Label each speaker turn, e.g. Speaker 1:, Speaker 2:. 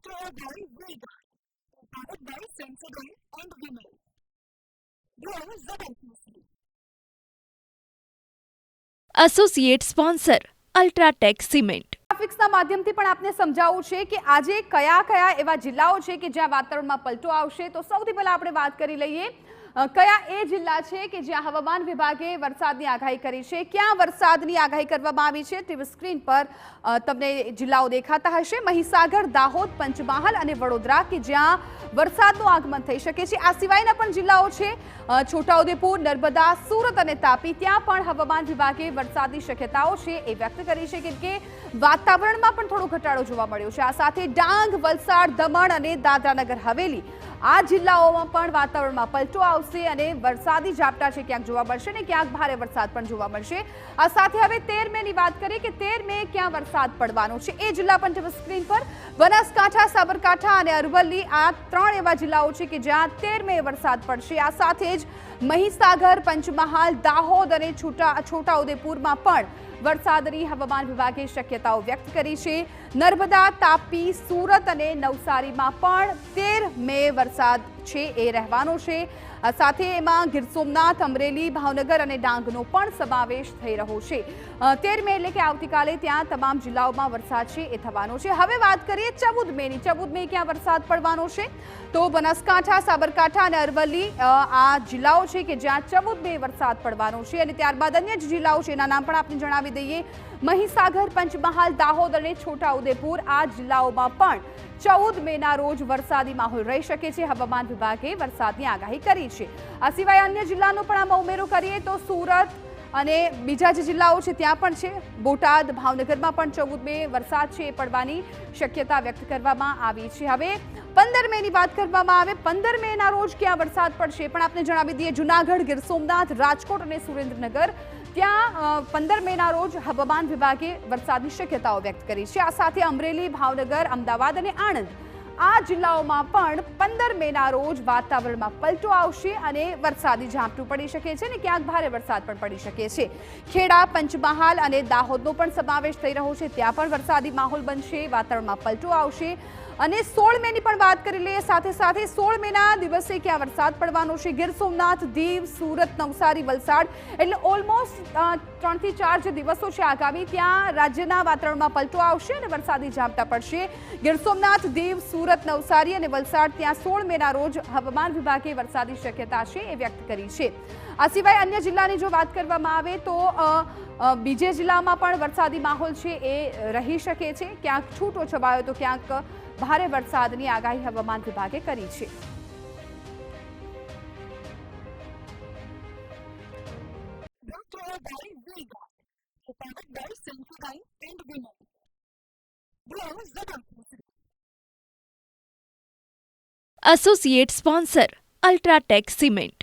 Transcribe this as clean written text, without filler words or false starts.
Speaker 1: Brought to you by Vega, powered by Sensodyne and Vinyl. Grow ZMPC.
Speaker 2: Associate sponsor UltraTech cement.
Speaker 3: ગ્રાફિક્સના માધ્યમથી પણ આપને સમજાવવું છે કે આજે કયા કયા એવા જિલ્લાઓ છે કે જ્યાં વાતાવરણમાં પલટો આવશે. તો સૌથી પહેલા આપણે વાત કરી લઈએ કયા એ જિલ્લા છે કે જ્યાં હવામાન વિભાગે વરસાદની આગાહી કરી છે. ક્યાં વરસાદની આગાહી કરવામાં આવી છે ટીવી સ્ક્રીન પર તમને જિલ્લાઓ દેખાતા હશે. મહીસાગર, દાહોદ, પંચમહાલ અને વડોદરા કે જ્યાં વરસાદનું આગમન થઈ શકે છે. આ સિવાયના પણ જિલ્લાઓ છે છોટાઉદેપુર, નર્મદા, સુરત અને તાપી. ત્યાં પણ હવામાન વિભાગે વરસાદની શક્યતાઓ છે એ વ્યક્ત કરી છે કેમ કે વાતાવરણમાં પણ થોડો ઘટાડો જોવા મળ્યો છે. આ સાથે ડાંગ, વલસાડ, દમણ અને દાદરાનગર હવેલી આ જિલ્લાઓમાં પણ વાતાવરણમાં પલટો આવશે અને વરસાદી ઝાપટા છે ક્યાંક જોવા મળશે ને ક્યાંક ભારે વરસાદ પણ જોવા મળશે. આ સાથે હવે 13 મેની વાત કરીએ કે 13 મે ક્યાં વરસાદ પડવાનો છે એ જિલ્લા પણ ટીવી સ્ક્રીન પર બનાસકાંઠા, સાબરકાંઠા અને અરવલ્લી આ 3 એવા જિલ્લાઓ છે કે જ્યાં 13 મે વરસાદ પડશે. આ સાથે જ મહીસાગર, પંચમહાલ, દાહોદ અને છોટાઉદેપુરમાં પણ વરસાદની હવામાન વિભાગે શક્યતાઓ વ્યક્ત કરી છે. નર્મદા, તાપી, સુરત અને નવસારીમાં પણ 13 મે વરસાદ છે એ રહેવાનો છે. સાથે એમાં ગીર સોમનાથ, અમરેલી, ભાવનગર અને ડાંગનો પણ સમાવેશ થઈ રહ્યો છે. 13 મે એટલે કે આવતીકાલે ત્યાં તમામ જિલ્લાઓમાં વરસાદ છે એ થવાનો છે. હવે વાત કરીએ 14 મેની. 14 મે ક્યાં વરસાદ પડવાનો છે તો બનાસકાંઠા, સાબરકાંઠા અને અરવલ્લી આ જિલ્લાઓ છે કે જ્યાં 14 મે વરસાદ પડવાનો છે. અને ત્યારબાદ અન્ય જ જિલ્લાઓ છે એના નામ પણ આપને જણાવી દઈએ. મહીસાગર, પંચમહાલ, દાહોદ અને છોટાઉદેપુર આ જિલ્લાઓમાં પણ 14 મેના રોજ વરસાદી માહોલ રહી શકે છે. હવામાન વિભાગે વરસાદની આગાહી કરી છે. આ સિવાય અન્ય જિલ્લાનો પણ આમાં ઉમેરો કરીએ તો સુરત અને બીજા જે જિલ્લાઓ છે ત્યાં પણ છે. બોટાદ, ભાવનગરમાં પણ 14 મે વરસાદ છે એ પડવાની શક્યતા વ્યક્ત કરવામાં આવી છે. હવે 15 મેની વાત કરવામાં આવે. 15 મેના રોજ ક્યાં વરસાદ પડશે પણ આપણે જણાવી દઈએ. જૂનાગઢ, ગીર સોમનાથ, રાજકોટ અને સુરેન્દ્રનગર ત્યાં 15 મેના રોજ હવામાન વિભાગે વરસાદની શક્યતાઓ વ્યક્ત કરી છે. આ સાથે અમરેલી, ભાવનગર, અમદાવાદ અને આણંદ આ જિલ્લાઓમાં પણ 15 મેના રોજ વાતાવરણમાં પલટો આવશે અને વરસાદી ઝાપટું પડી શકે છે અને ક્યાંક ભારે વરસાદ પણ પડી શકે છે. ખેડા, પંચમહાલ અને દાહોદનો પણ સમાવેશ થઈ રહ્યો છે. ત્યાં પણ વરસાદી માહોલ બનશે, વાતાવરણમાં પલટો આવશે. અને 16 મેની પણ વાત કરી લઈએ. સાથે સાથે 16 મેના દિવસે ક્યાં વરસાદ પડવાનો છે. ગીર સોમનાથ, દીવ, સુરત, નવસારી, વલસાડ એટલે ઓલમોસ્ટ 3 થી 4 જે દિવસો છે આગામી ત્યાં રાજ્યના વાતાવરણમાં પલટો આવશે અને વરસાદી ઝાપટા પડશે. ગીર સોમનાથ, દીવ, સુરત, નવસારી અને વલસાડ ત્યાં 16 મેના રોજ હવામાન વિભાગે વરસાદી શક્યતા છે એ વ્યક્ત કરી છે. આ સિવાય અન્ય જિલ્લાની જો વાત કરવામાં આવે તો બીજે જિલ્લામાં પણ વરસાદી માહોલ છે એ રહી શકે છે. ક્યાંક છૂટો છવાયો તો ક્યાંક ભારે વરસાદની આગાહી હવામાન વિભાગે કરી છે.
Speaker 1: Brought to you by Vega, powered by Sensodyne and Vinyl. Grow ZMPC.
Speaker 2: Associate sponsor UltraTech cement.